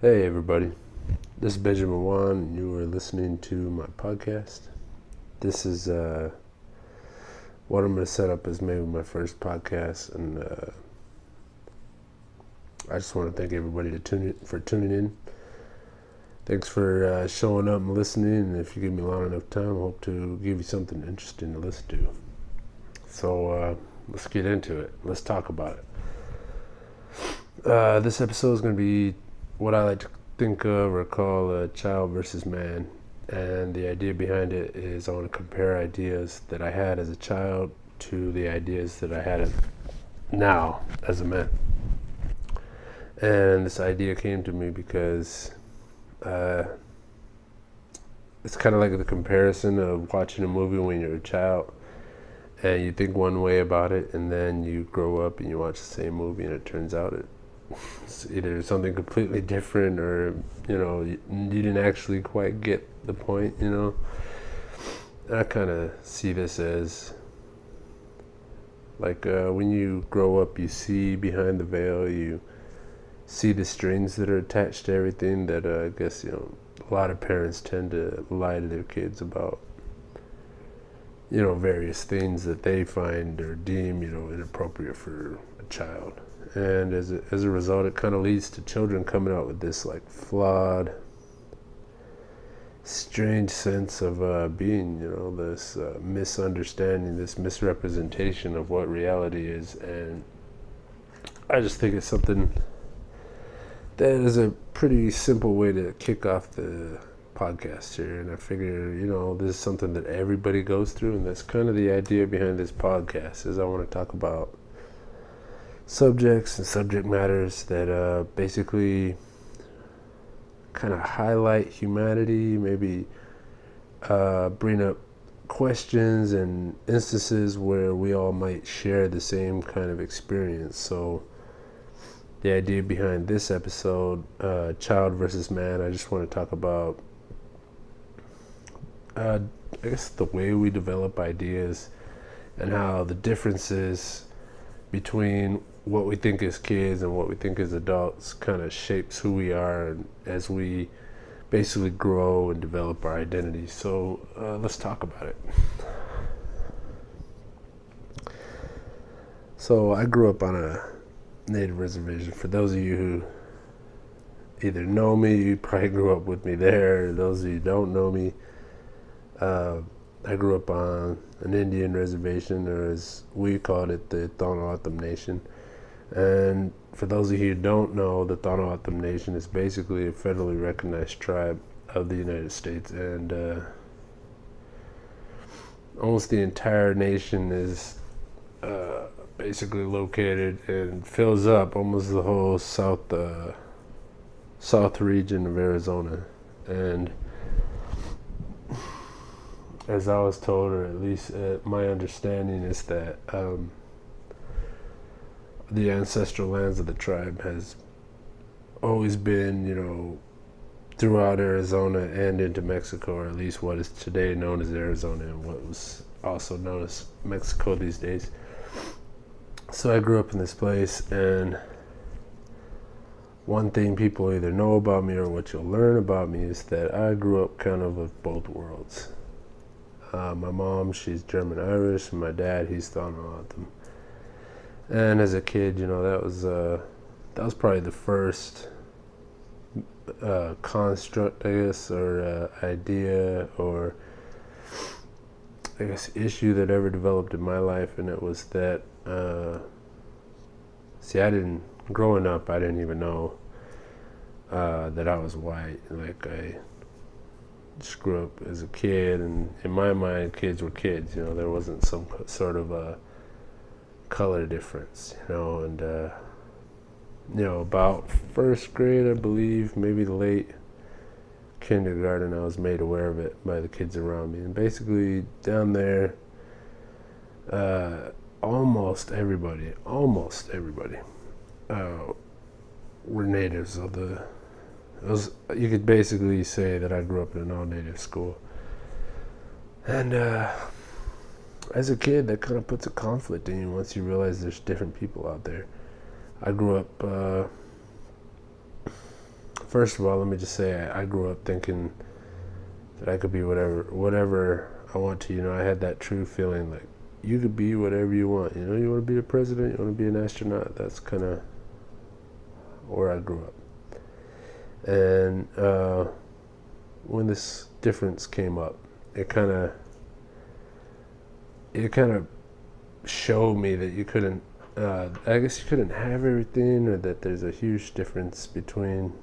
Hey everybody, this is Benjamin Wan and you are listening to my podcast. This is what I'm going to set up as maybe my first podcast, and I just want to thank everybody for tuning in. Thanks for showing up and listening, and if you give me long enough time, I hope to give you something interesting to listen to. So let's get into it. Let's talk about it. This episode is going to be what I like to think of or call a child versus man, and the idea behind it is I want to compare ideas that I had as a child to the ideas that I had now as a man. And this idea came to me because it's kind of like the comparison of watching a movie when you're a child and you think one way about it, and then you grow up and you watch the same movie and it turns out it's either something completely different, or you didn't actually quite get the point. And I kind of see this as like when you grow up, you see behind the veil, you see the strings that are attached to everything that I guess a lot of parents tend to lie to their kids about various things that they find or deem inappropriate for a child. And as a result, it kind of leads to children coming out with this like flawed, strange sense of being, this misunderstanding, this misrepresentation of what reality is. And I just think it's something that is a pretty simple way to kick off the podcast here. And I figure, this is something that everybody goes through, and that's kind of the idea behind this podcast. Is I want to talk about subjects and subject matters that basically kind of highlight humanity, maybe bring up questions and instances where we all might share the same kind of experience. So the idea behind this episode, child versus man, I just want to talk about I guess the way we develop ideas and how the differences between what we think as kids and what we think as adults kind of shapes who we are as we basically grow and develop our identity. So let's talk about it. So I grew up on a native reservation. For those of you who either know me, you probably grew up with me there. Those of you who don't know me, I grew up on an Indian reservation, or as we called it, the Thonottam Nation. And for those of you who don't know, the Thonottam Nation is basically a federally recognized tribe of the United States, and almost the entire nation is basically located and fills up almost the whole south region of Arizona. And as I was told, or at least my understanding is that the ancestral lands of the tribe has always been, throughout Arizona and into Mexico, or at least what is today known as Arizona and what was also known as Mexico these days. So I grew up in this place, and one thing people either know about me or what you'll learn about me is that I grew up kind of with both worlds. My mom, she's German-Irish, and my dad, he's Thonottam. And as a kid, that was probably the first construct, I guess, or idea, or I guess issue that ever developed in my life, and it was that growing up, I didn't even know that I was white. Like, I just grew up as a kid, and in my mind, kids were kids. There wasn't some sort of a color difference, and about first grade, I believe, maybe late kindergarten, I was made aware of it by the kids around me. And basically down there, almost everybody were natives of you could basically say that I grew up in an all-native school. And as a kid, that kind of puts a conflict in you once you realize there's different people out there. I grew up, first of all, let me just say, I grew up thinking that I could be whatever I want to. I had that true feeling like you could be whatever you want. You want to be the president, you want to be an astronaut. That's kind of where I grew up. And when this difference came up, it kind of showed me that you couldn't, I guess you couldn't have everything, or that there's a huge difference between,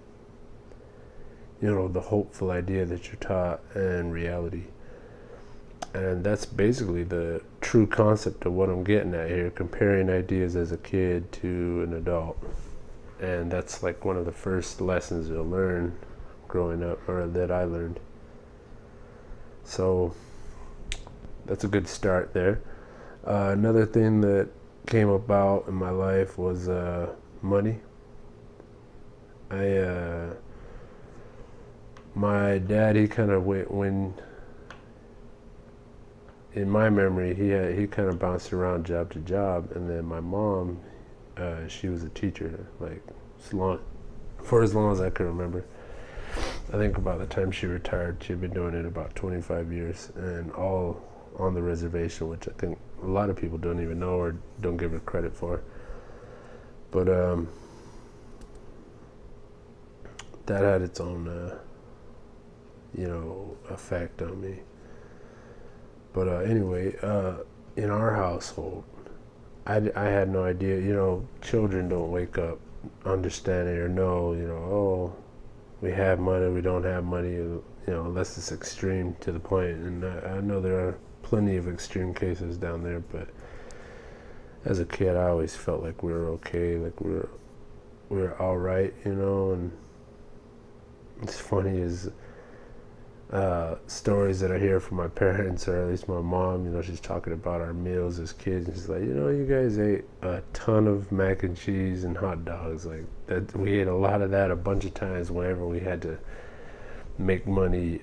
the hopeful idea that you're taught and reality. And that's basically the true concept of what I'm getting at here, comparing ideas as a kid to an adult. And that's like one of the first lessons you'll learn growing up, or that I learned. So that's a good start there. Another thing that came about in my life was money. My dad, he kind of when in my memory, he kind of bounced around job to job, and then my mom, she was a teacher, like for as long as I could remember. I think about the time she retired, she'd been doing it about 25 years, and all on the reservation, which I think a lot of people don't even know or don't give her credit for. But that had its own, effect on me. But anyway, in our household, I had no idea. Children don't wake up understanding or know, oh, we have money, we don't have money, unless it's extreme to the point. And I know there are plenty of extreme cases down there, but as a kid, I always felt like we were okay, like we were all right, and it's funny is stories that I hear from my parents, or at least my mom, she's talking about our meals as kids, and she's like, you guys ate a ton of mac and cheese and hot dogs, like that. We ate a lot of that a bunch of times whenever we had to make money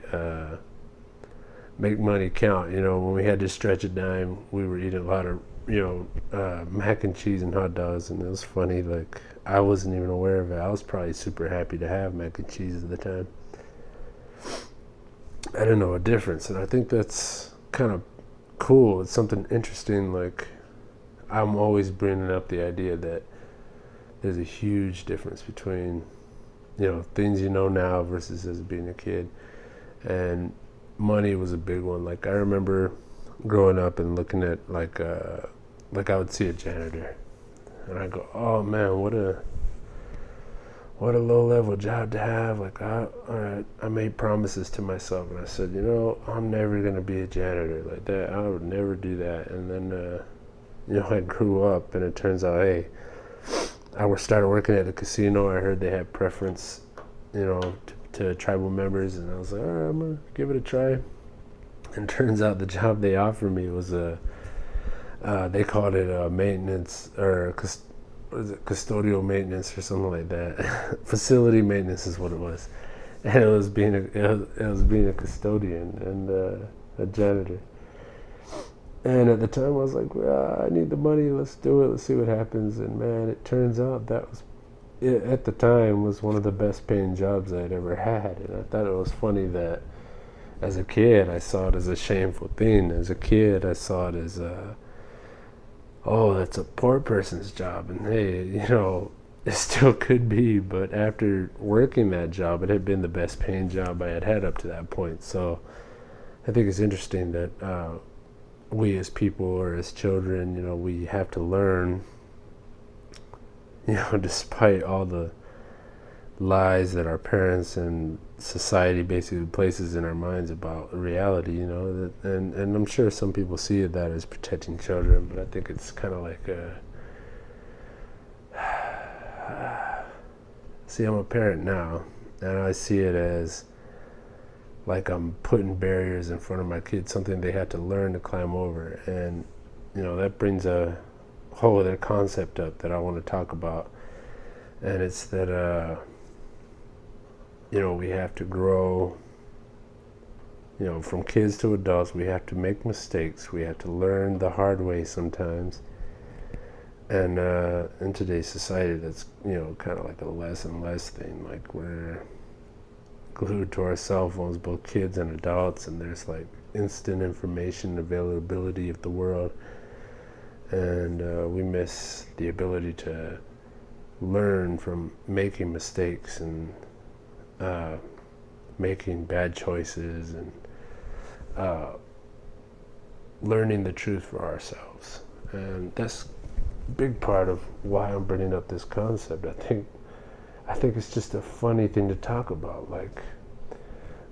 count. When we had to stretch a dime, we were eating a lot of mac and cheese and hot dogs. And it was funny, like I wasn't even aware of it. I was probably super happy to have mac and cheese at the time. I didn't know a difference, and I think that's kind of cool. It's something interesting. Like, I'm always bringing up the idea that there's a huge difference between things now versus as being a kid. And money was a big one. Like, I remember growing up and looking at like I would see a janitor, and I go, oh man, what a low-level job to have. Like, I made promises to myself, and I said, I'm never going to be a janitor like that. I would never do that. And then, I grew up, and it turns out, hey, I started working at a casino. I heard they had preference, to tribal members, and I was like, all right, I'm going to give it a try. And it turns out the job they offered me was they called it maintenance, or custodial maintenance or something like that. Facility maintenance is what it was, and it was being a custodian and a janitor. And at the time, I was like, well, I need the money. Let's do it. Let's see what happens. And man, it turns out that was at the time was one of the best paying jobs I'd ever had. And I thought it was funny that as a kid, I saw it as a shameful thing. As a kid, I saw it as oh, that's a poor person's job, and hey, it still could be, but after working that job, it had been the best paying job I had had up to that point. So I think it's interesting that we as people, or as children, we have to learn, despite all the lies that our parents and society basically places in our minds about reality, and I'm sure some people see that as protecting children, but I think it's kind of like See, I'm a parent now, and I see it as like I'm putting barriers in front of my kids, something they had to learn to climb over. And, that brings a whole other concept up that I want to talk about. And it's that, we have to grow, from kids to adults. We have to make mistakes. We have to learn the hard way sometimes. And in today's society, that's, kind of like a less and less thing. Like, we're glued to our cell phones, both kids and adults, and there's like instant information availability of the world, and we miss the ability to learn from making mistakes and making bad choices, and learning the truth for ourselves. And that's a big part of why I'm bringing up this concept. I think it's just a funny thing to talk about. Like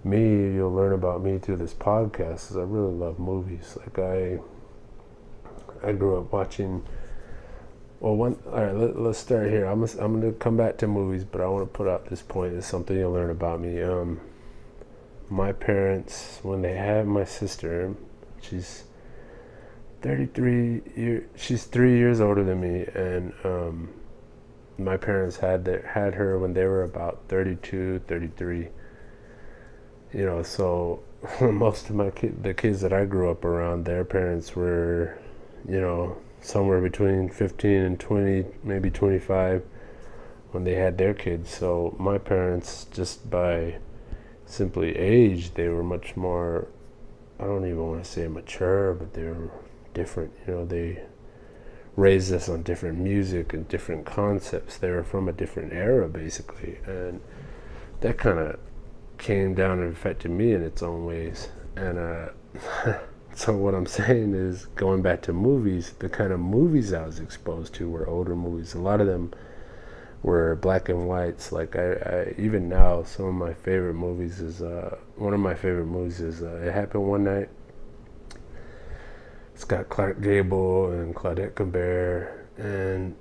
me, you'll learn about me through this podcast, is I really love movies. Like I grew up watching. All right, let's start here. I'm going to come back to movies, but I want to put out this point. It's something you'll learn about me. My parents, when they had my sister, she's she's 3 years older than me, and my parents had her when they were about 32, 33. So most of the kids that I grew up around, their parents were, somewhere between 15 and 20, maybe 25 when they had their kids. So my parents, just by simply age, they were much more, I don't even want to say mature, but they were different. They raised us on different music and different concepts. They were from a different era, basically, and that kind of came down and affected me in its own ways. And so what I'm saying is, going back to movies, the kind of movies I was exposed to were older movies. A lot of them were black and whites. Like I even now, some of my favorite movies is one of my favorite movies is It Happened One Night. It's got Clark Gable and Claudette Colbert, and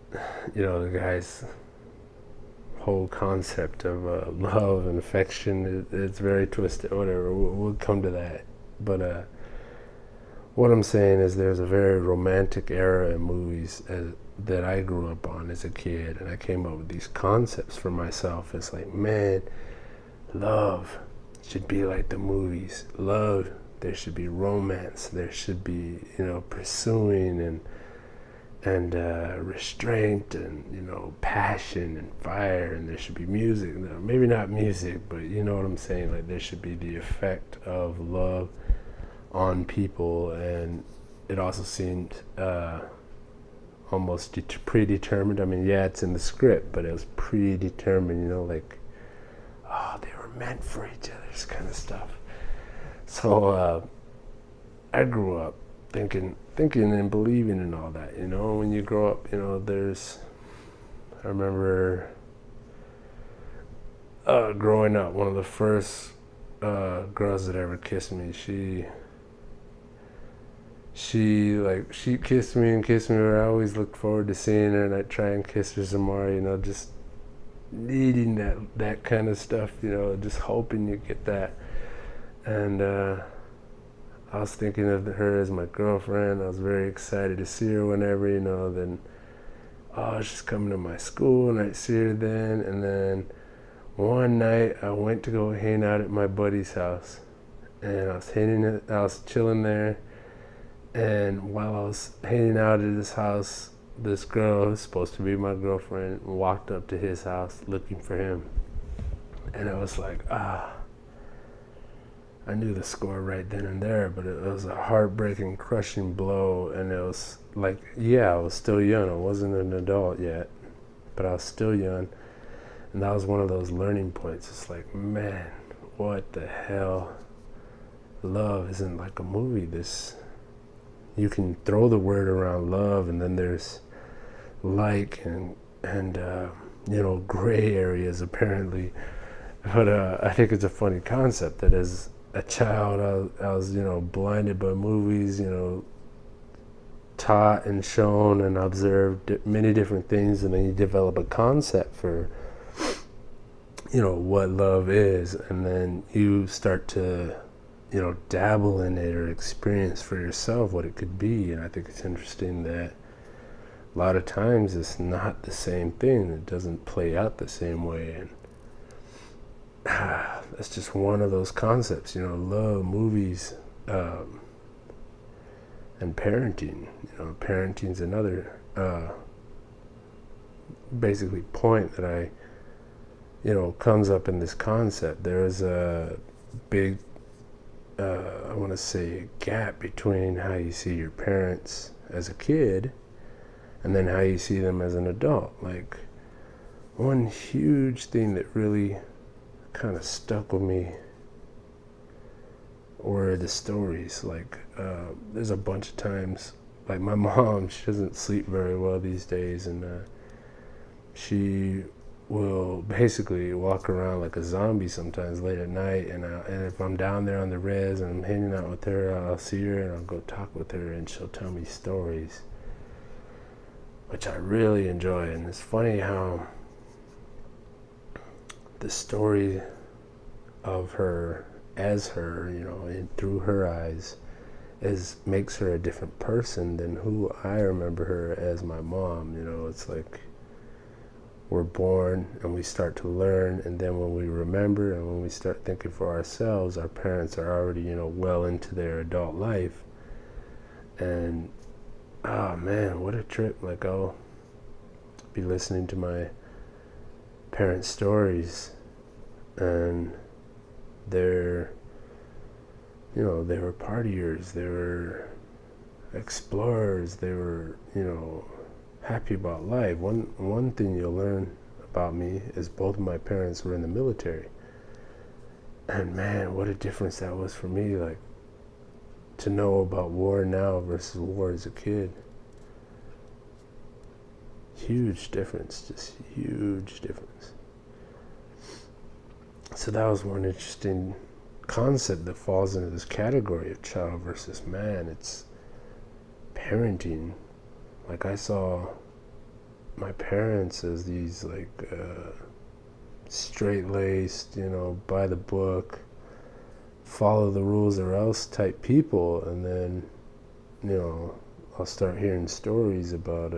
the guy's whole concept of love and affection, it's very twisted. Whatever, we'll come to that. But what I'm saying is, there's a very romantic era in movies that I grew up on as a kid, and I came up with these concepts for myself. It's like, man, love should be like the movies. Love, there should be romance. There should be, pursuing and restraint and, passion and fire, and there should be music. No, maybe not music, but you know what I'm saying. Like, there should be the effect of love on people, and it also seemed almost predetermined. I mean, yeah, it's in the script, but it was predetermined, like, oh, they were meant for each other, this kind of stuff. So I grew up thinking and believing in all that. When you grow up, I remember growing up, one of the first girls that ever kissed me, she kissed me, but I always looked forward to seeing her, and I'd try and kiss her some more, just needing that kind of stuff, just hoping you get that. And I was thinking of her as my girlfriend. I was very excited to see her whenever, then she's coming to my school, and I'd see her then. And then one night I went to go hang out at my buddy's house, and I was chilling there. And while I was hanging out at his house, this girl who's supposed to be my girlfriend walked up to his house looking for him. And I was like, I knew the score right then and there, but it was a heartbreaking, crushing blow. And it was like, yeah, I was still young. I wasn't an adult yet, but I was still young. And that was one of those learning points. It's like, man, what the hell? Love isn't like a movie. You can throw the word around love, and then there's and gray areas apparently. But I think it's a funny concept that as a child, I was blinded by movies, taught and shown and observed many different things, and then you develop a concept for what love is, and then you start to dabble in it or experience for yourself what it could be. And I think it's interesting that a lot of times it's not the same thing. It doesn't play out the same way. And that's just one of those concepts, love, movies, and parenting. Parenting's another basically point that comes up in this concept. There is a big I want to say gap between how you see your parents as a kid and then how you see them as an adult. Like, one huge thing that really kind of stuck with me were the stories. Like, there's a bunch of times, like my mom, she doesn't sleep very well these days, and she will basically walk around like a zombie sometimes late at night, and if I'm down there on the res and I'm hanging out with her, I'll see her and I'll go talk with her, and she'll tell me stories, which I really enjoy. And it's funny how the story of her as her, and through her eyes, makes her a different person than who I remember her as my mom. It's like we're born and we start to learn, and then when we remember and when we start thinking for ourselves, our parents are already well into their adult life. And oh man, what a trip. Like, I'll be listening to my parents' stories, and they're they were partiers, they were explorers, they were happy about life. One thing you'll learn about me is both of my parents were in the military. And man, what a difference that was for me, like, to know about war now versus war as a kid. Huge difference, just huge difference. So that was one interesting concept that falls into this category of child versus man. It's parenting. Like, I saw my parents as these straight-laced, by the book, follow the rules or else type people, and then I'll start hearing stories about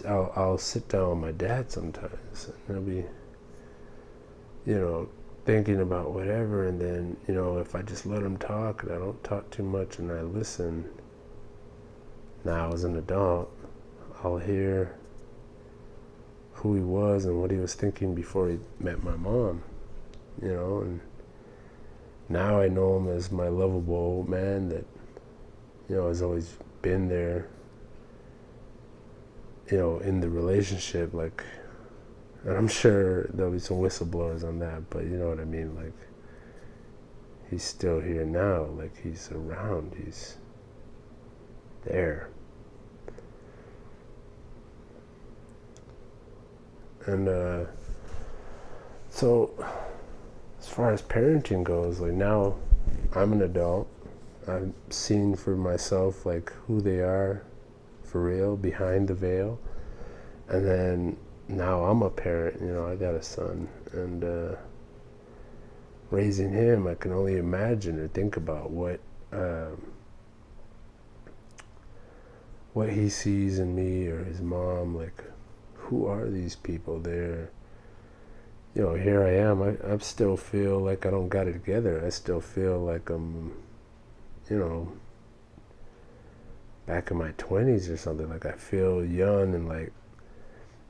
I'll sit down with my dad sometimes, and I'll be thinking about whatever, and then if I just let him talk and I don't talk too much and I listen, now as an adult, I'll hear who he was and what he was thinking before he met my mom, and now I know him as my lovable old man that has always been there in the relationship. Like, and I'm sure there'll be some whistleblowers on that, but you know what I mean, like, he's still here now, like, he's around, he's there. And so as far as parenting goes, like, now I'm an adult, I'm seeing for myself like who they are for real behind the veil, and then now I'm a parent, I got a son, and raising him, I can only imagine or think about what he sees in me or his mom. Like, who are these people? They're, here I am. I still feel like I don't got it together. I still feel like I'm, back in my 20s or something. Like, I feel young, and like,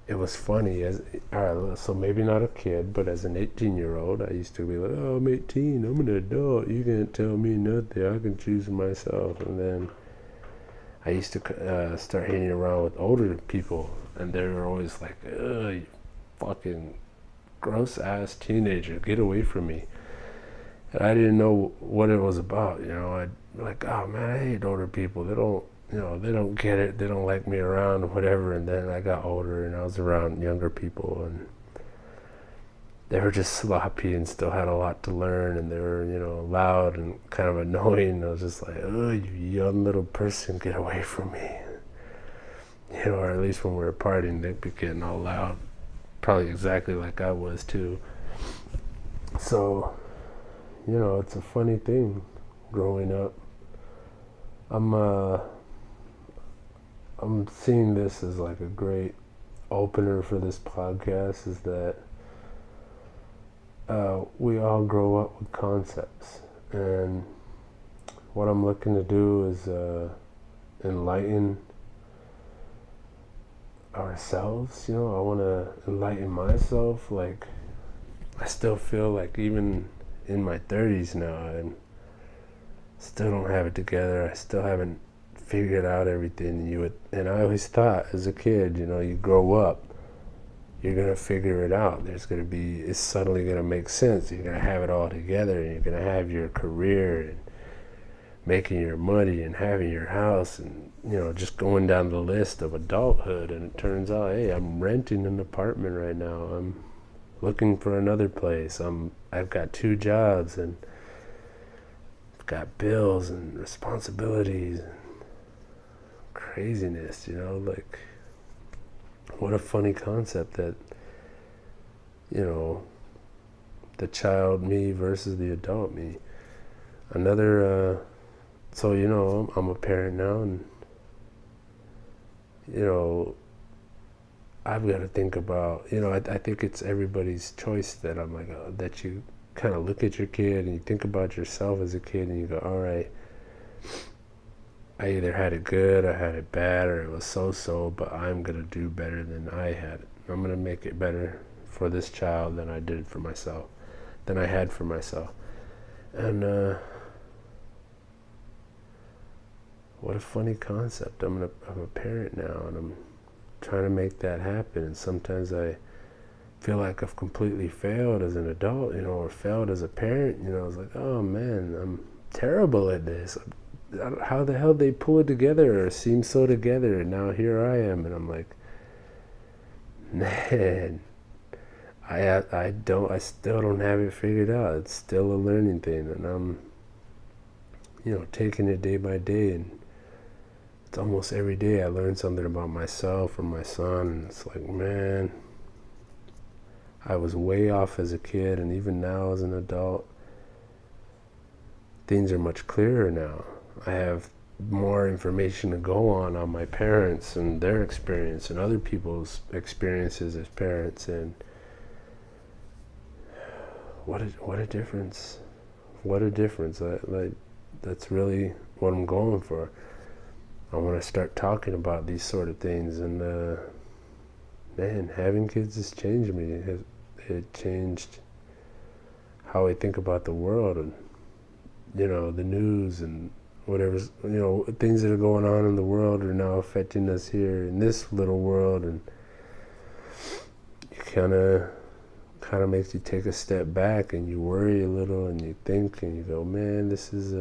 it was funny. So maybe not a kid, but as an 18-year-old, I used to be like, oh, I'm 18, I'm an adult. You can't tell me nothing. I can choose myself. And then I used to start hanging around with older people, and they were always like, ugh, you fucking gross-ass teenager, get away from me. And I didn't know what it was about, I'd be like, oh man, I hate older people. They don't get it. They don't like me around or whatever. And then I got older and I was around younger people, and they were just sloppy and still had a lot to learn, and they were, loud and kind of annoying. I was just like, oh, you young little person, get away from me. Or at least when we were partying, they'd be getting all loud. probably exactly like I was too. So, it's a funny thing growing up. I'm I'm seeing this as like a great opener for this podcast, is that we all grow up with concepts, and what I'm looking to do is enlighten ourselves. I want to enlighten myself. Like, I still feel like even in my 30s now, I still don't have it together. I still haven't figured out everything. And I always thought as a kid, you grow up, you're gonna figure it out. It's suddenly gonna make sense. You're gonna have it all together, and you're gonna have your career and making your money and having your house, and just going down the list of adulthood. And it turns out, hey, I'm renting an apartment right now. I'm looking for another place. I've got 2 jobs, and I've got bills and responsibilities and craziness. Like, what a funny concept that the child me versus the adult me. So I'm a parent now, and I've got to think about, I think it's everybody's choice that I'm like, that you kind of look at your kid and you think about yourself as a kid, and you go, all right, I either had it good, I had it bad, or it was so-so, but I'm going to do better than I had it. I'm going to make it better for this child than I did for myself, than I had for myself. And what a funny concept. I'm a parent now, and I'm trying to make that happen. And sometimes I feel like I've completely failed as an adult, or failed as a parent. I was like, oh man, I'm terrible at this. How the hell they pull it together or seem so together? And now here I am, and I'm like, man, I still don't have it figured out. It's still a learning thing, and I'm taking it day by day, and it's almost every day I learn something about myself or my son, and it's like, man, I was way off as a kid, and even now as an adult, things are much clearer now. I have more information to go on my parents and their experience and other people's experiences as parents, and what a difference. What a difference. That's really what I'm going for. I want to start talking about these sort of things, and man, having kids has changed me. It changed how I think about the world, and the news and whatever, things that are going on in the world are now affecting us here in this little world, and it kind of makes you take a step back, and you worry a little, and you think, and you go, man, this is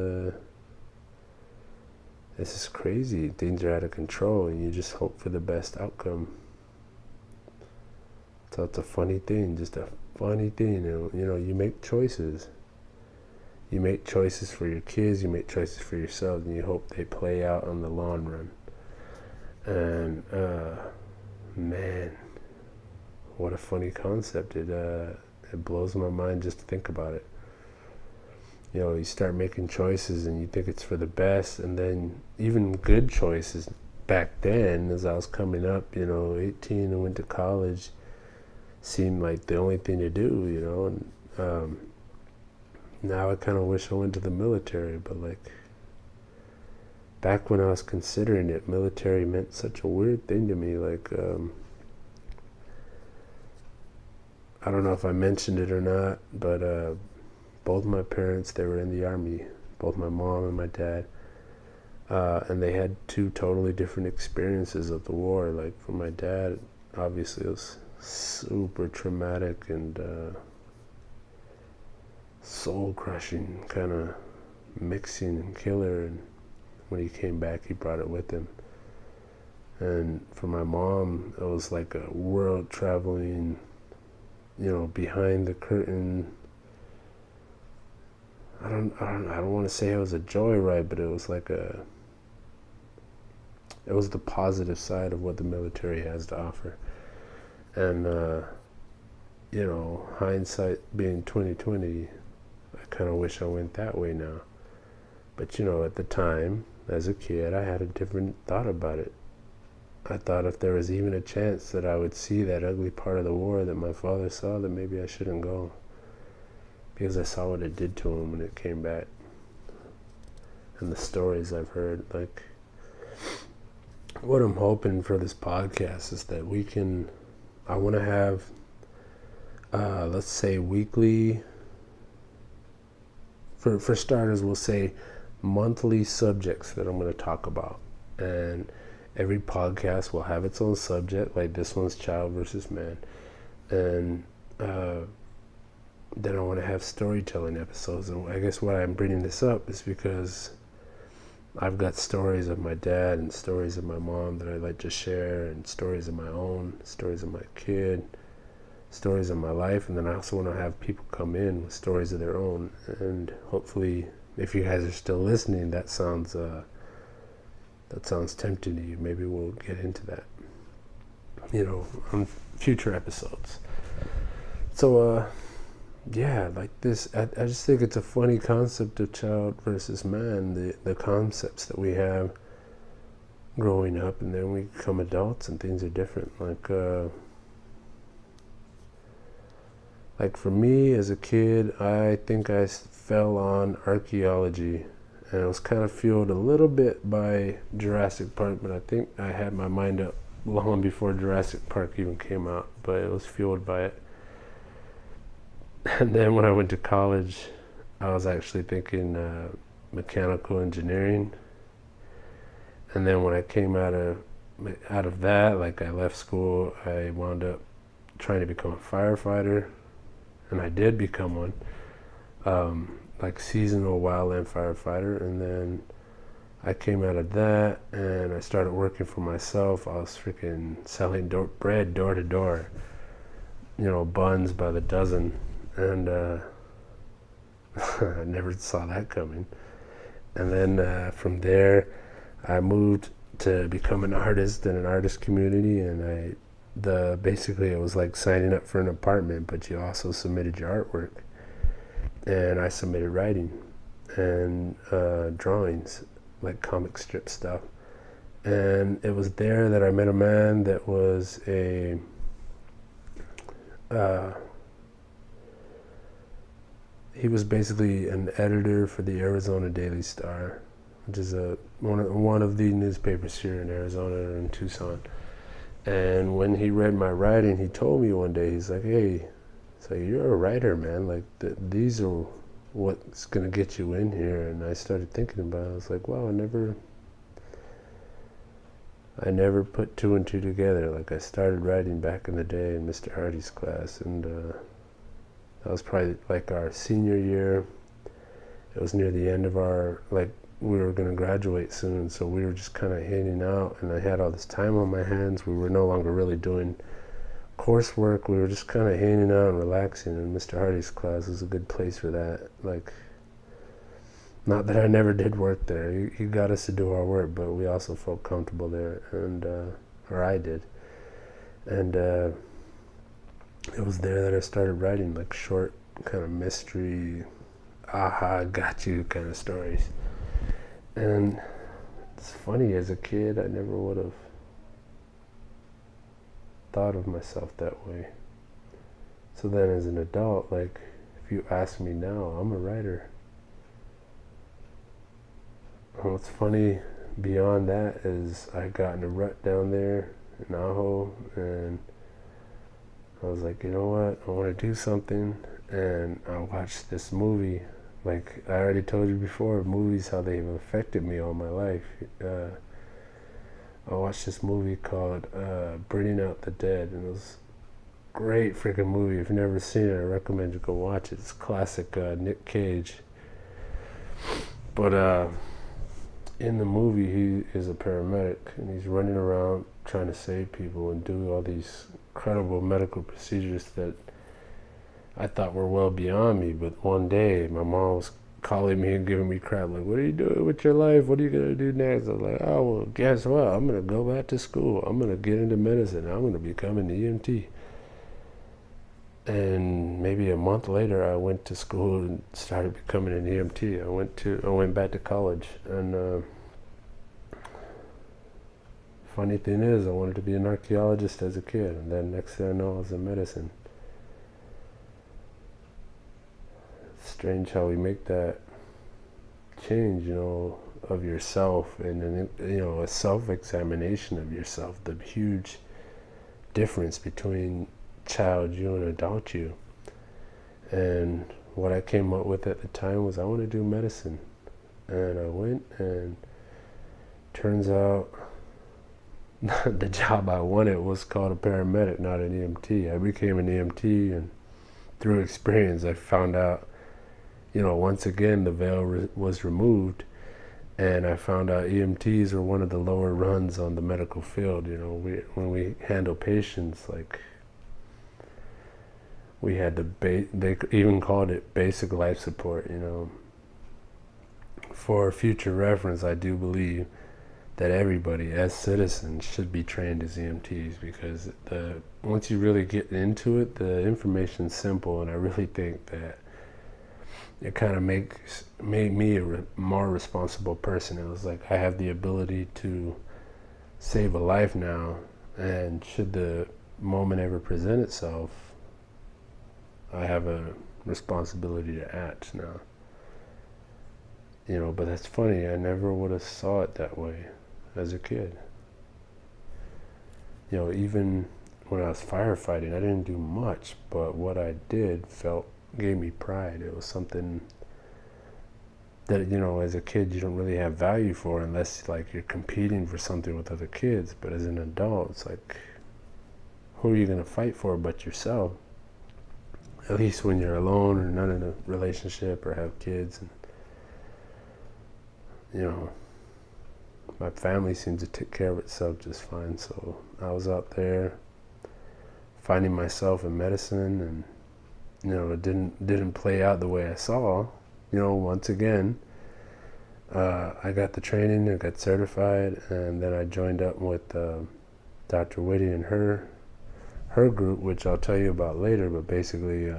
crazy. Things are out of control, and you just hope for the best outcome. So it's a funny thing, just a funny thing. You make choices. You make choices for your kids, you make choices for yourselves, and you hope they play out on the long run. And man, what a funny concept. It blows my mind just to think about it. You start making choices and you think it's for the best, and then even good choices back then, as I was coming up, 18 and went to college, seemed like the only thing to do, and now I kind of wish I went to the military, but like back when I was considering it, military meant such a weird thing to me. Like, I don't know if I mentioned it or not, but both my parents, they were in the Army, both my mom and my dad, and they had 2 totally different experiences of the war. Like, for my dad, obviously it was super traumatic and soul-crushing, kind of mixing and killer, and when he came back, he brought it with him. And for my mom, it was like a world-traveling, behind the curtain. I don't want to say it was a joyride, but it was like it was the positive side of what the military has to offer. And hindsight being 2020, I kind of wish I went that way now. But at the time, as a kid, I had a different thought about it. I thought if there was even a chance that I would see that ugly part of the war that my father saw, that maybe I shouldn't go. Because I saw what it did to him when it came back. And the stories I've heard, like, what I'm hoping for this podcast is that I want to have, let's say weekly, for starters, we'll say monthly subjects that I'm going to talk about. And every podcast will have its own subject, like this one's child versus man. And then I want to have storytelling episodes. And I guess why I'm bringing this up is because I've got stories of my dad and stories of my mom that I like to share, and stories of my own, stories of my kid, stories of my life. And then I also want to have people come in with stories of their own. And hopefully, if you guys are still listening, that sounds tempting to you. Maybe we'll get into that, on future episodes. So, like this, I just think it's a funny concept of child versus man, the concepts that we have growing up, and then we become adults and things are different. Like for me as a kid, I think I fell on archaeology, and it was kind of fueled a little bit by Jurassic Park, but I think I had my mind up long before Jurassic Park even came out, but it was fueled by it. And then when I went to college, I was actually thinking mechanical engineering. And then when I came out of that, like I left school, I wound up trying to become a firefighter, and I did become one, like seasonal wildland firefighter. And then I came out of that and I started working for myself. I was freaking selling bread door to door, buns by the dozen. And I never saw that coming. And then from there, I moved to become an artist in an artist community. And basically it was like signing up for an apartment, but you also submitted your artwork. And I submitted writing and drawings, like comic strip stuff. And it was there that I met a man that was he was basically an editor for the Arizona Daily Star, which is one of the newspapers here in Arizona or in Tucson. And when he read my writing, he told me one day, he's like, "Hey, so you're a writer, man. Like these are what's gonna get you in here." And I started thinking about it. I was like, wow, I never put two and two together. Like I started writing back in the day in Mr. Hardy's class, and that was probably like our senior year. It was near the end of we were going to graduate soon, so we were just kind of hanging out, and I had all this time on my hands. We were no longer really doing coursework. We were just kind of hanging out and relaxing, and Mr. Hardy's class was a good place for that. Like, not that I never did work there. He got us to do our work, but we also felt comfortable there, and or I did. And it was there that I started writing like short kind of mystery, aha, got you kind of stories. And it's funny, as a kid, I never would have thought of myself that way. So then as an adult, like, if you ask me now, I'm a writer. And what's funny beyond that is I got in a rut down there in Ajo, and I was like, you know what, I want to do something. And I watched this movie. Like I already told you before, movies, how they've affected me all my life. I watched this movie called Bringing Out the Dead, and it was a great freaking movie. If you've never seen it, I recommend you go watch it. It's classic Nick Cage. But in the movie, he is a paramedic, and he's running around trying to save people and do all these incredible medical procedures that I thought were well beyond me. But one day my mom was calling me and giving me crap, like, what are you doing with your life? What are you going to do next? I was like, oh, well, guess what? I'm going to go back to school. I'm going to get into medicine. I'm going to become an EMT. And maybe a month later, I went to school and started becoming an EMT. I went back to college, and funny thing is, I wanted to be an archaeologist as a kid, and then next thing I know, I was in medicine. It's strange how we make that change, of yourself, and a self-examination of yourself. The huge difference between child you and adult you. And what I came up with at the time was I want to do medicine. And I went, and turns out the job I wanted was called a paramedic, not an EMT. I became an EMT, and through experience I found out, once again the veil was removed, and I found out EMTs are one of the lower runs on the medical field. When we handle patients, like, we had they even called it basic life support. For future reference, I do believe that everybody as citizens should be trained as EMTs, because once you really get into it, the information's simple, and I really think that it kind of made me a more responsible person. It was like I have the ability to save a life now, and should the moment ever present itself, I have a responsibility to act now. But that's funny, I never would have saw it that way as a kid. Even when I was firefighting, I didn't do much, but what I did gave me pride. It was something that, as a kid you don't really have value for, unless like you're competing for something with other kids. But as an adult, it's like, who are you going to fight for but yourself? At least when you're alone or not in a relationship or have kids. And my family seems to take care of itself just fine. So I was out there finding myself in medicine, and it didn't play out the way I saw. Once again, I got the training, I got certified, and then I joined up with Dr. Whitty and her group, which I'll tell you about later. But basically,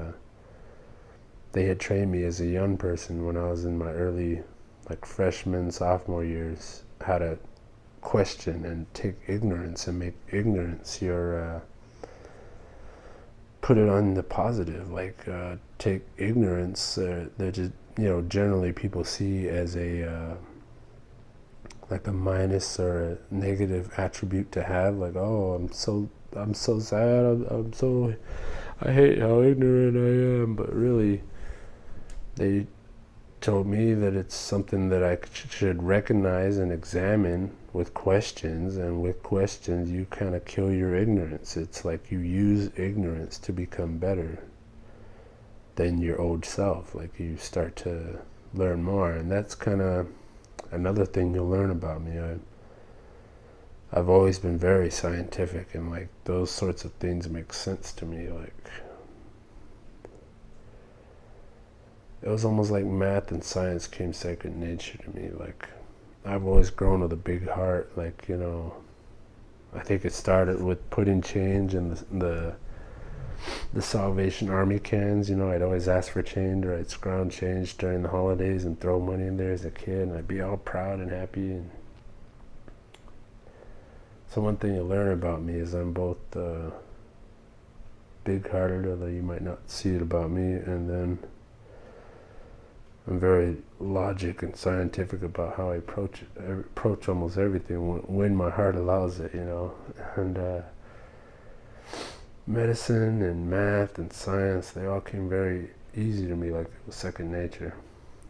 they had trained me as a young person when I was in my early, like, freshman, sophomore years, how to question and take ignorance and make ignorance your put it on the positive. Like, take ignorance that just generally people see as a like a minus or a negative attribute to have. Like, oh, I'm so sad, I hate how ignorant I am. But really, they told me that it's something that I should recognize and examine with questions, and with questions you kind of kill your ignorance. It's like you use ignorance to become better than your old self. Like, you start to learn more, and that's kind of another thing you'll learn about me. I've always been very scientific, and like those sorts of things make sense to me. Like, it was almost like math and science came second nature to me. Like, I've always grown with a big heart. Like, I think it started with putting change in the Salvation Army cans. I'd always ask for change, or I'd scrounge change during the holidays and throw money in there as a kid, and I'd be all proud and happy. And so one thing you learn about me is I'm both big-hearted, although you might not see it about me, and then I'm very logic and scientific about how I approach almost everything when my heart allows it. And medicine and math and science, they all came very easy to me, like it was second nature.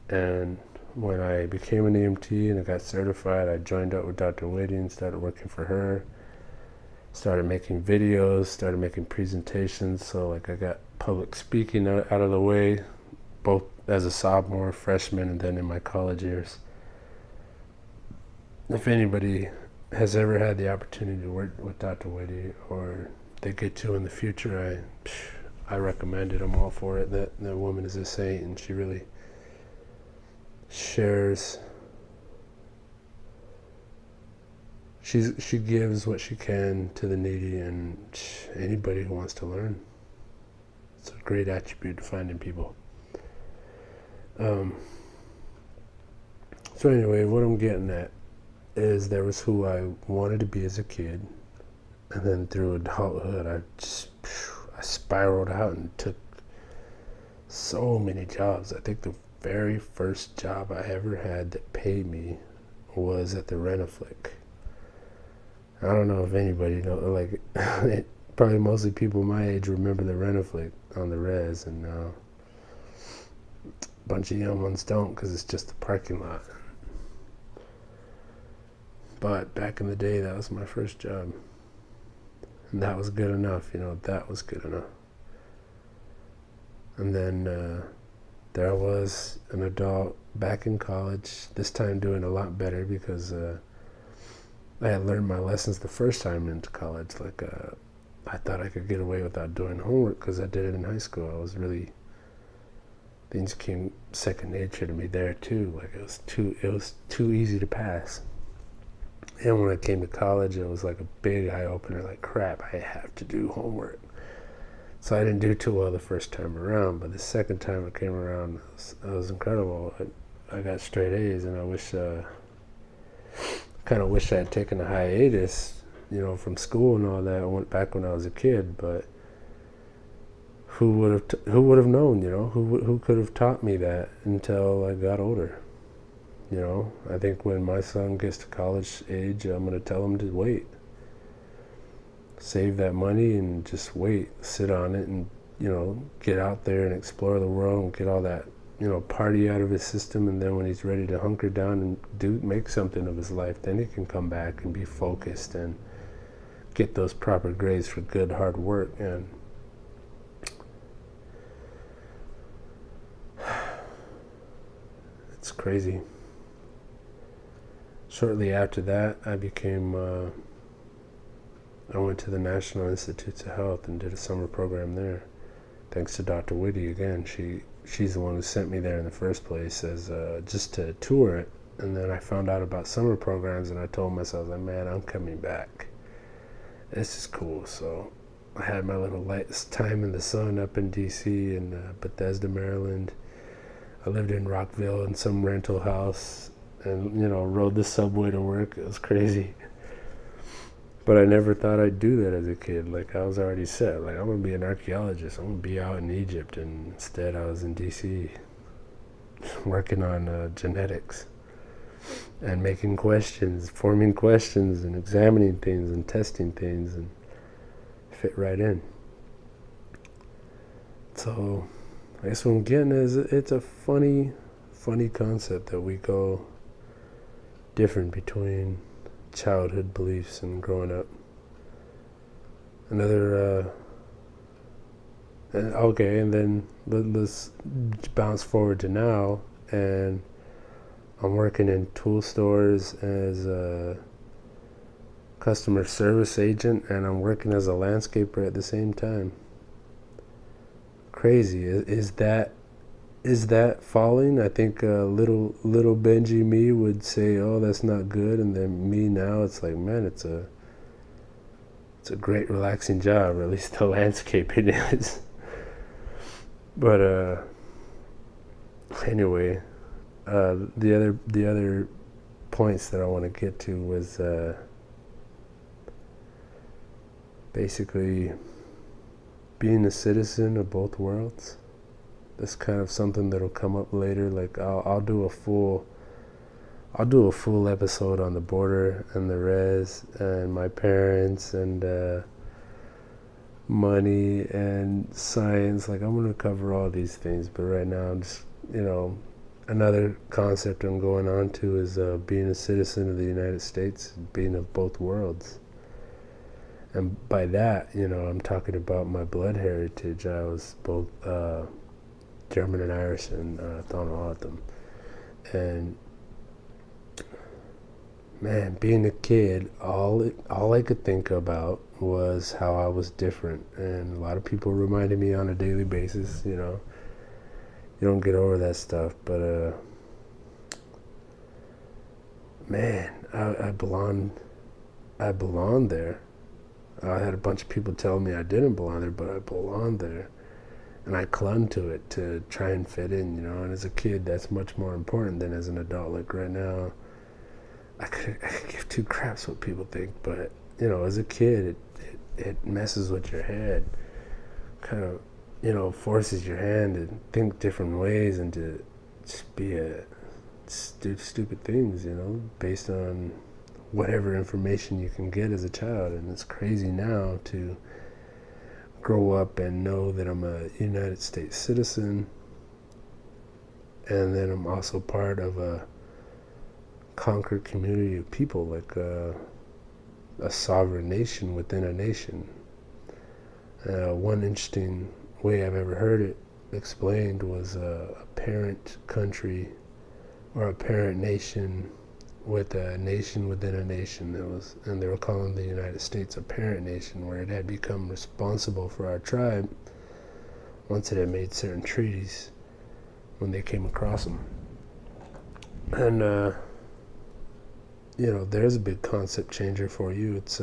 And when I became an EMT and I got certified, I joined up with Dr. Whitty and started working for her. Started making videos, started making presentations. So like I got public speaking out of the way, both as a sophomore, freshman, and then in my college years. If anybody has ever had the opportunity to work with Dr. Whitty, or they get to in the future, I recommend it. I'm all for it. That woman is a saint, and she really shares. She gives what she can to the needy and anybody who wants to learn. It's a great attribute to find in people. So anyway, what I'm getting at is there was who I wanted to be as a kid, and then through adulthood, I spiraled out and took so many jobs. I think the very first job I ever had that paid me was at the Rent-A-Flick. I don't know if anybody knows, like, probably mostly people my age remember the Rent-A-Flick on the res, and a bunch of young ones don't because it's just a parking lot. But back in the day, that was my first job. And that was good enough, that was good enough. And then there I was, an adult, back in college, this time doing a lot better because I had learned my lessons the first time into college. I thought I could get away without doing homework because I did it in high school. Things came second nature to me there too. Like it was too easy to pass. And when I came to college, it was like a big eye opener. Like, crap, I have to do homework. So I didn't do too well the first time around, but the second time it came around, it was incredible. I got straight A's, and I kind of wish I had taken a hiatus, from school and all that. I went back when I was a kid, but who would have known? Who could have taught me that until I got older? I think when my son gets to college age, I'm going to tell him to wait. Save that money and just wait. Sit on it and, get out there and explore the world and get all that, party out of his system. And then when he's ready to hunker down and make something of his life, then he can come back and be focused and get those proper grades for good, hard work. And it's crazy. Shortly after that, I went to the National Institutes of Health and did a summer program there. Thanks to Dr. Whitty again. She's the one who sent me there in the first place as just to tour it. And then I found out about summer programs, and I told myself, man, I'm coming back. This is cool. So I had my little time in the sun up in D.C. and Bethesda, Maryland. I lived in Rockville in some rental house and, rode the subway to work. It was crazy. But I never thought I'd do that as a kid. Like, I was already set. Like, I'm going to be an archaeologist. I'm going to be out in Egypt. And instead, I was in D.C. working on genetics and making questions, forming questions and examining things and testing things, and fit right in. So I guess what I'm getting is it's a funny concept that we go different between childhood beliefs and growing up. And then let's bounce forward to now, and I'm working in tool stores as a customer service agent, and I'm working as a landscaper at the same time. Crazy. Is that falling? I think little Benji me would say, "Oh, that's not good," and then me now, it's like, man, it's a great relaxing job, or at least the landscaping is. But anyway, the other points that I want to get to was basically being a citizen of both worlds. That's kind of something that'll come up later. Like I'll do a full episode on the border and the res and my parents and money and science. Like, I'm going to cover all these things, but right now I'm just, another concept I'm going on to is being a citizen of the United States, being of both worlds. And by that, I'm talking about my blood heritage. I was both German and Irish and Thanahatum. And man, being a kid, all I could think about was how I was different. And a lot of people reminded me on a daily basis, you don't get over that stuff. But man, I belonged there. I had a bunch of people telling me I didn't belong there, but I belonged there. And I clung to it to try and fit in, you know. And as a kid, that's much more important than as an adult. Like right now, I could give two craps what people think, but you know, as a kid, it messes with your head, kind of, you know, forces your hand to think different ways and to just do stupid things, you know, based on whatever information you can get as a child. And it's crazy now to grow up and know that I'm a United States citizen, and then I'm also part of a conquered community of people, like a sovereign nation within a nation. One interesting way I've ever heard it explained was a parent country or a parent nation with a nation within a nation. And they were calling the United States a parent nation, where it had become responsible for our tribe once it had made certain treaties when they came across them. And you know, there's a big concept changer for you. It's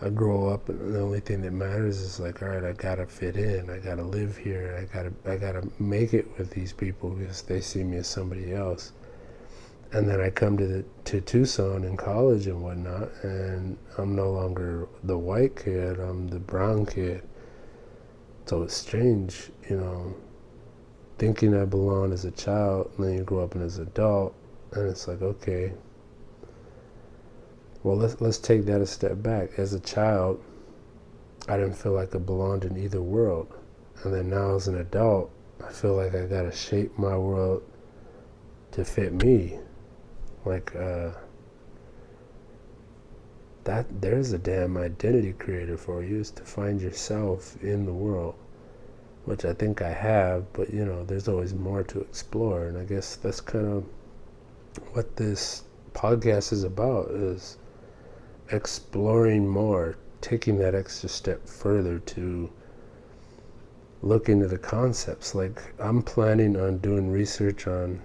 I grow up and the only thing that matters is like, all right, I gotta fit in, I gotta live here, I gotta make it with these people because they see me as somebody else. And then I come to Tucson in college and whatnot, and I'm no longer the white kid, I'm the brown kid. So it's strange, you know, thinking I belong as a child, and then you grow up as an adult, and it's like, okay, well, let's take that a step back. As a child, I didn't feel like I belonged in either world. And then now as an adult, I feel like I gotta shape my world to fit me. Like, that there's a damn identity creator for you, is to find yourself in the world, which I think I have, but you know, there's always more to explore. And I guess that's kind of what this podcast is about, is exploring more, taking that extra step further to look into the concepts. Like, I'm planning on doing research on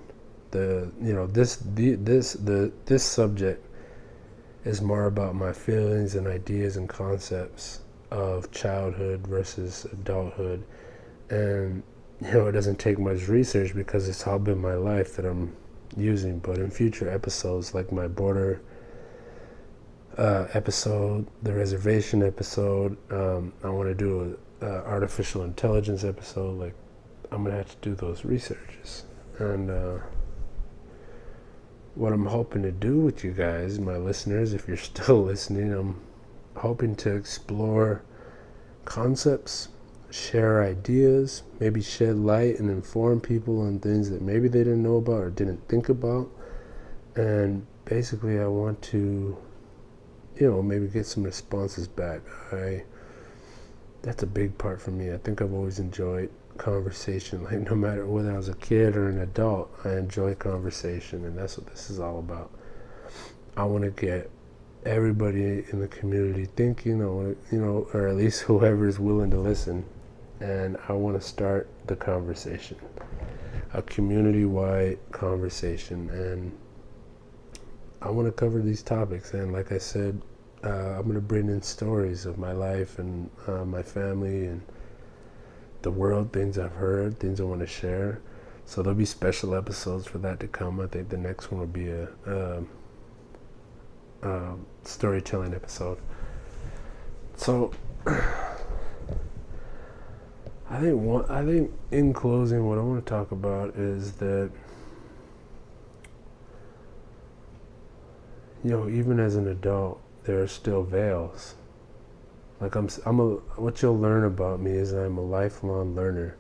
the, you know, this subject is more about my feelings and ideas and concepts of childhood versus adulthood. And you know, it doesn't take much research because it's all been my life that I'm using. But in future episodes, like my border episode, the reservation episode, I want to do a artificial intelligence episode. Like, I'm gonna have to do those researches. And what I'm hoping to do with you guys, my listeners, if you're still listening, I'm hoping to explore concepts, share ideas, maybe shed light and inform people on things that maybe they didn't know about or didn't think about. And basically I want to, you know, maybe get some responses back. That's a big part for me. I think I've always enjoyed conversation. Like, no matter whether I was a kid or an adult, I enjoy conversation, and that's what this is all about. I want to get everybody in the community thinking. I want to, you know, or at least whoever is willing to listen, and I want to start the conversation, a community-wide conversation. And I want to cover these topics. And like I said, I'm going to bring in stories of my life and my family and the world, things I've heard, things I want to share. So there'll be special episodes for that to come. I think the next one will be a storytelling episode. So I think in closing, what I want to talk about is that, you know, even as an adult, there are still veils. Like, what you'll learn about me is I'm a lifelong learner.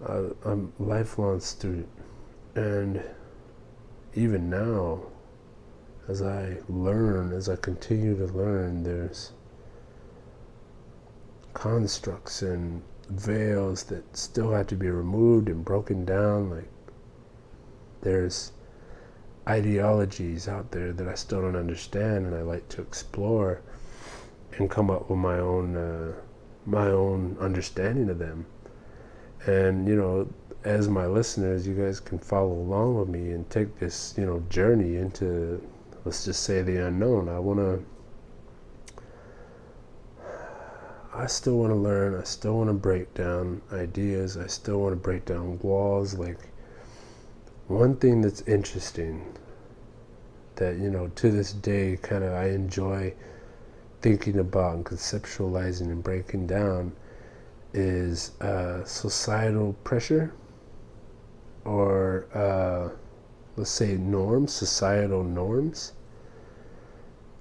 I'm a lifelong student. And even now, as I continue to learn, there's constructs and veils that still have to be removed and broken down. Like, there's ideologies out there that I still don't understand, and I like to explore and come up with my own understanding of them. And you know, as my listeners, you guys can follow along with me and take this, you know, journey into, let's just say, the unknown. I still want to learn. I still want to break down ideas. I still want to break down walls. Like, one thing that's interesting that, to this day, kind of I enjoy thinking about and conceptualizing and breaking down is societal pressure, or let's say norms, societal norms.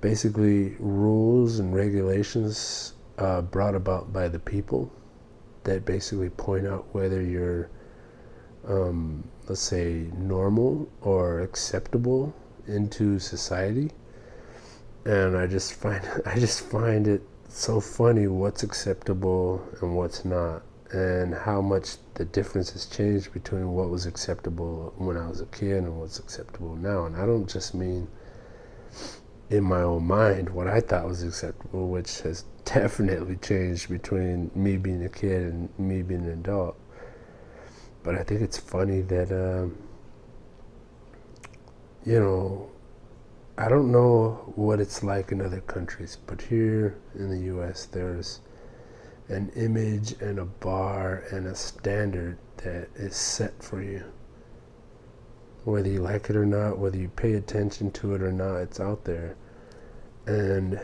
Basically, rules and regulations brought about by the people that basically point out whether you're, let's say, normal or acceptable into society. And I just find it so funny what's acceptable and what's not, and how much the difference has changed between what was acceptable when I was a kid and what's acceptable now. And I don't just mean in my own mind what I thought was acceptable, which has definitely changed between me being a kid and me being an adult. But I think it's funny that I don't know what it's like in other countries, but here in the US there's an image and a bar and a standard that is set for you. Whether you like it or not, whether you pay attention to it or not, it's out there. And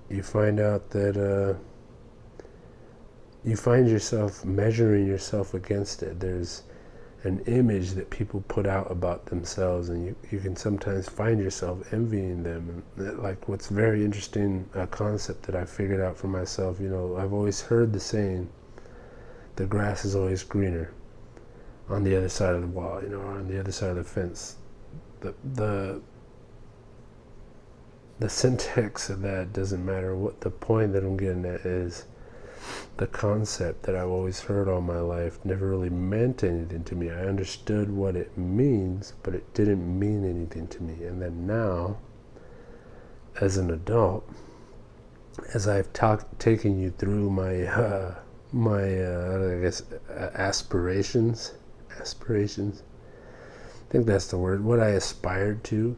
you find out that you find yourself measuring yourself against it. There's an image that people put out about themselves, and you can sometimes find yourself envying them. And like, what's very interesting, a concept that I figured out for myself, I've always heard the saying, the grass is always greener on the other side of the wall, or on the other side of the fence. The syntax of that doesn't matter. What the point that I'm getting at is, the concept that I've always heard all my life never really meant anything to me. I understood what it means, but it didn't mean anything to me. And then now, as an adult, as I've taken you through my aspirations, I think that's the word, what I aspired to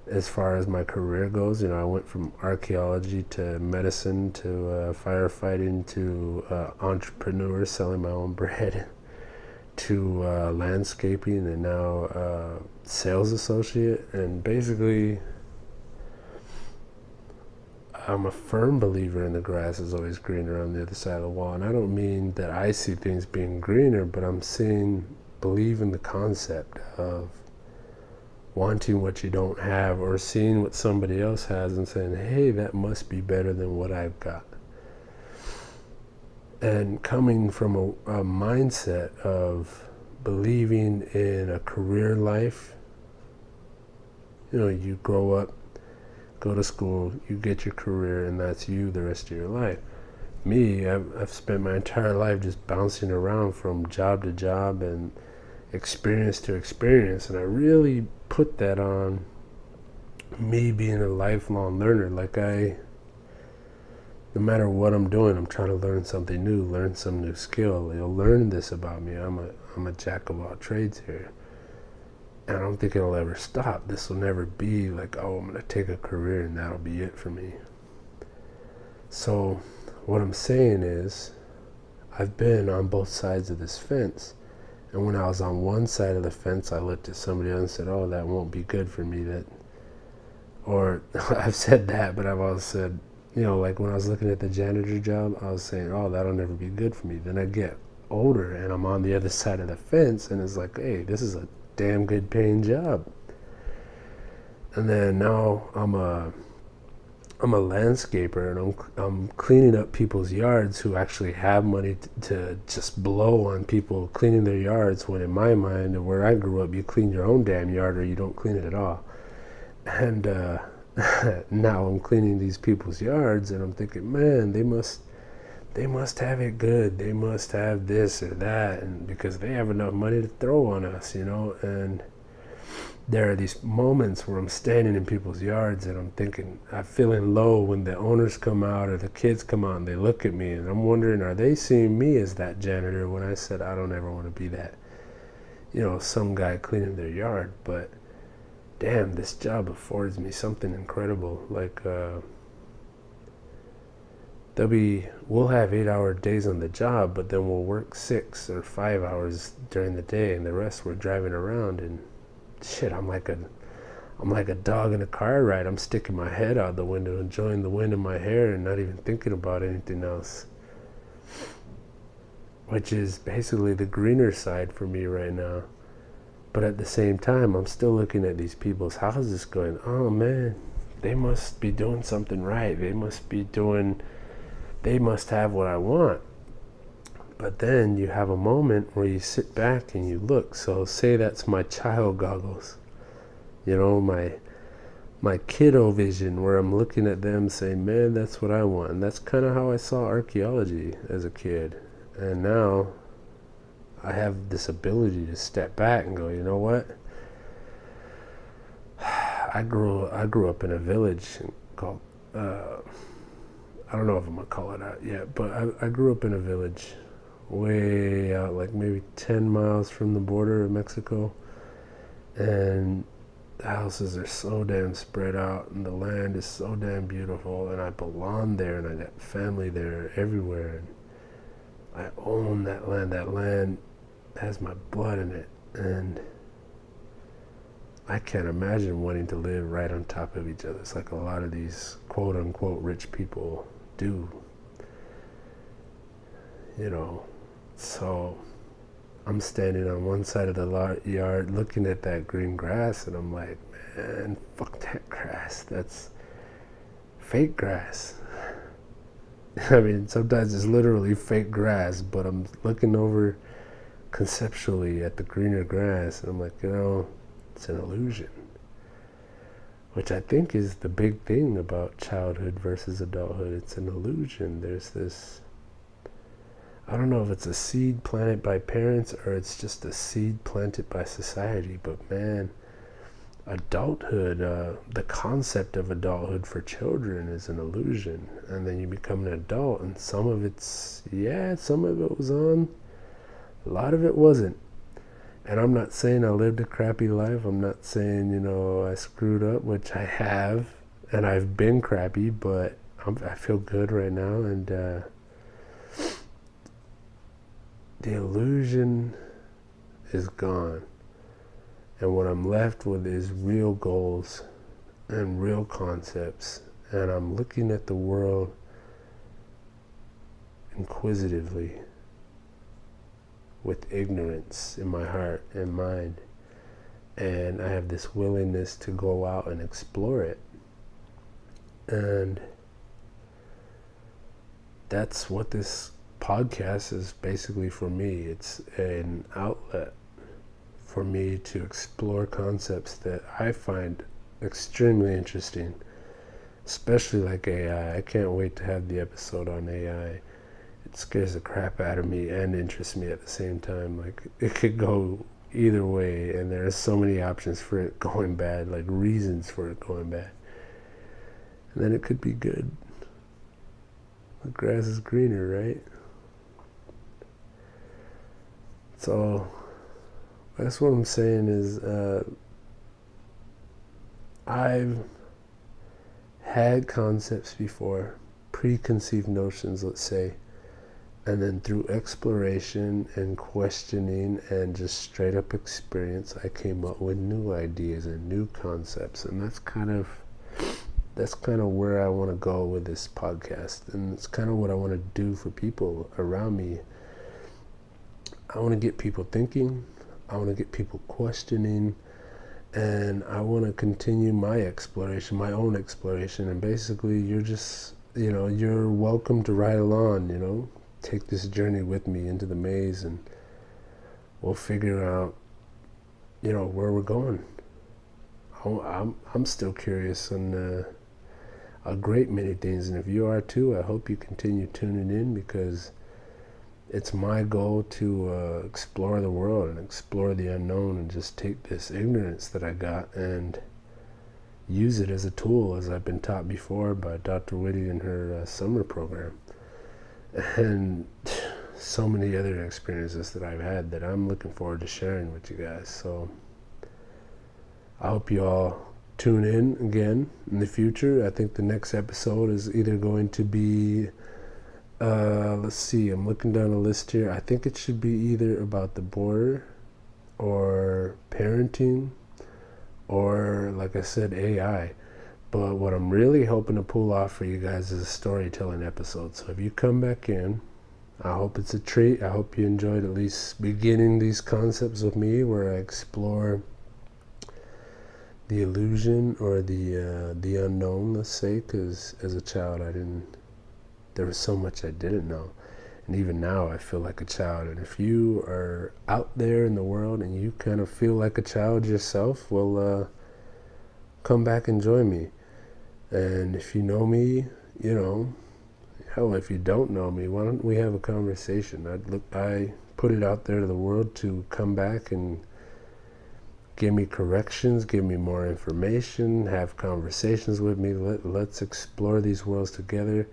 as far as my career goes. I went from archaeology to medicine to firefighting to entrepreneur, selling my own bread, to landscaping, and now sales associate. And basically, I'm a firm believer in the grass is always greener on the other side of the wall. And I don't mean that I see things being greener, but I'm believe in the concept of wanting what you don't have, or seeing what somebody else has and saying, hey, that must be better than what I've got. And coming from a mindset of believing in a career life, you grow up, go to school, you get your career, and that's you the rest of your life. Me, I've spent my entire life just bouncing around from job to job and experience to experience, and I really put that on me being a lifelong learner. Like, no matter what I'm doing, I'm trying to learn something new, learn some new skill. Learn this about me. I'm a jack of all trades here, and I don't think it'll ever stop. This will never be like, oh, I'm gonna take a career and that'll be it for me. So what I'm saying is, I've been on both sides of this fence. And when I was on one side of the fence, I looked at somebody else and said, oh, that won't be good for me. Or I've said that, but I've also said, like when I was looking at the janitor job, I was saying, oh, that'll never be good for me. Then I get older and I'm on the other side of the fence, and it's like, hey, this is a damn good paying job. And then now I'm a landscaper, and I'm cleaning up people's yards who actually have money to just blow on people cleaning their yards, when in my mind and where I grew up, you clean your own damn yard or you don't clean it at all. And now I'm cleaning these people's yards, and I'm thinking, man, they must have it good. They must have this or that, and because they have enough money to throw on us, and there are these moments where I'm standing in people's yards and I'm thinking, I'm feeling low when the owners come out or the kids come out and they look at me, and I'm wondering, are they seeing me as that janitor when I said I don't ever want to be that, some guy cleaning their yard? But damn, this job affords me something incredible. Like, we'll have 8-hour days on the job, but then we'll work 6 or 5 hours during the day, and the rest we're driving around. And shit, I'm like a dog in a car ride. I'm sticking my head out the window, enjoying the wind in my hair, and not even thinking about anything else. Which is basically the greener side for me right now. But at the same time, I'm still looking at these people's houses going, oh man, they must be doing something right. They must have what I want. But then you have a moment where you sit back and you look. So say that's my child goggles, my kiddo vision, where I'm looking at them saying, man, that's what I want. And that's kind of how I saw archaeology as a kid. And now I have this ability to step back and go, you know what? I grew up in a village called, I don't know if I'm gonna call it out yet, but I grew up in a village way out, like maybe 10 miles from the border of Mexico, and the houses are so damn spread out, and the land is so damn beautiful, and I belong there, and I got family there everywhere, and I own that land. That land has my blood in it, and I can't imagine wanting to live right on top of each other. It's like a lot of these quote-unquote rich people do, so I'm standing on one side of the yard looking at that green grass, and I'm like, man, fuck that grass. That's fake grass. I mean, sometimes it's literally fake grass, but I'm looking over conceptually at the greener grass, and I'm like, it's an illusion. Which I think is the big thing about childhood versus adulthood. It's an illusion. There's this, I don't know if it's a seed planted by parents or it's just a seed planted by society, but man, adulthood, the concept of adulthood for children is an illusion. And then you become an adult, and some of it was on, a lot of it wasn't. And I'm not saying I lived a crappy life. I'm not saying, I screwed up, which I have, and I've been crappy, but I feel good right now. And the illusion is gone. And what I'm left with is real goals and real concepts. And I'm looking at the world inquisitively, with ignorance in my heart and mind, and I have this willingness to go out and explore it. And that's what this podcast is basically for me. It's an outlet for me to explore concepts that I find extremely interesting, especially like AI. I can't wait to have the episode on AI. It scares the crap out of me and interests me at the same time. Like, it could go either way, and there are so many options for it going bad, like reasons for it going bad. And then it could be good. The grass is greener, right? So that's what I'm saying is, I've had concepts before, preconceived notions, let's say, and then through exploration and questioning and just straight up experience, I came up with new ideas and new concepts. And that's kind of where I want to go with this podcast. And it's kind of what I want to do for people around me. I want to get people thinking. I want to get people questioning. And I want to continue my exploration, my own exploration. And basically, you're just, you're welcome to ride along, take this journey with me into the maze, and we'll figure out, where we're going. I'm still curious on a great many things, and if you are too, I hope you continue tuning in, because it's my goal to explore the world and explore the unknown, and just take this ignorance that I got and use it as a tool, as I've been taught before by Dr. Whitty in her summer program. And so many other experiences that I've had that I'm looking forward to sharing with you guys. So I hope you all tune in again in the future. I think the next episode is either going to be Let's see, I'm looking down a list here. I think it should be either about the border or parenting or, like I said, AI. But what I'm really hoping to pull off for you guys is a storytelling episode. So if you come back in, I hope it's a treat. I hope you enjoyed at least beginning these concepts with me, where I explore the illusion or the unknown, let's say, because as a child there was so much I didn't know. And even now I feel like a child. And if you are out there in the world and you kind of feel like a child yourself, well, come back and join me. And if you know me, hell, if you don't know me, why don't we have a conversation? I put it out there to the world to come back and give me corrections, give me more information, have conversations with me. Let's explore these worlds together.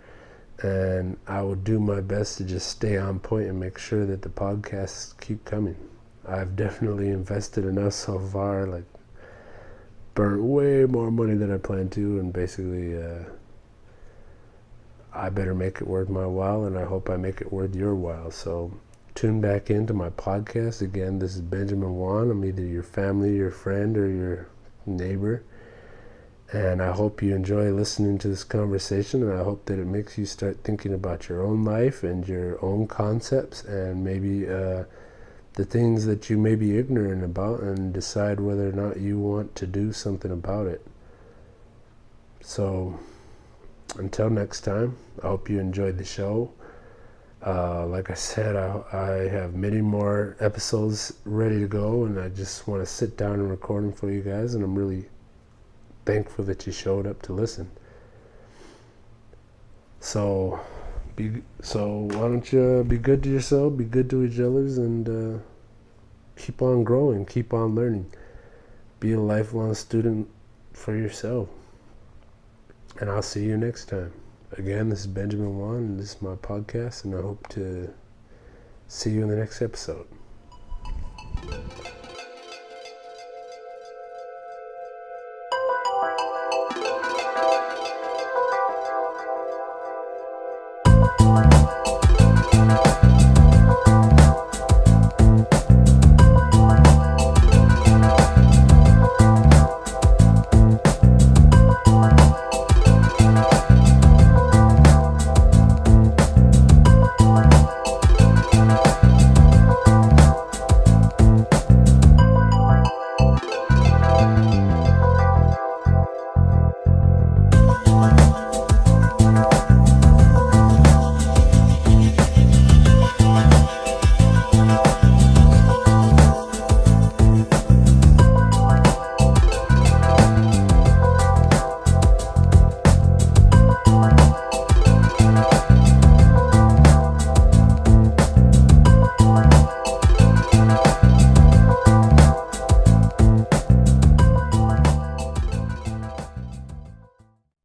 And I will do my best to just stay on point and make sure that the podcasts keep coming. I've definitely invested enough so far, like burnt way more money than I planned to, and basically I better make it worth my while, and I hope I make it worth your while. So tune back into my podcast. Again, this is Benjamin Wan. I'm either your family, your friend, or your neighbor. And I hope you enjoy listening to this conversation, and I hope that it makes you start thinking about your own life and your own concepts, and maybe the things that you may be ignorant about, and decide whether or not you want to do something about it. So until next time, I hope you enjoyed the show. Like I said, I have many more episodes ready to go, and I just want to sit down and record them for you guys, and I'm really thankful that you showed up to listen. So why don't you be good to yourself, be good to each other's, and keep on growing, keep on learning. Be a lifelong student for yourself. And I'll see you next time. Again, this is Benjamin Wan, and this is my podcast, and I hope to see you in the next episode.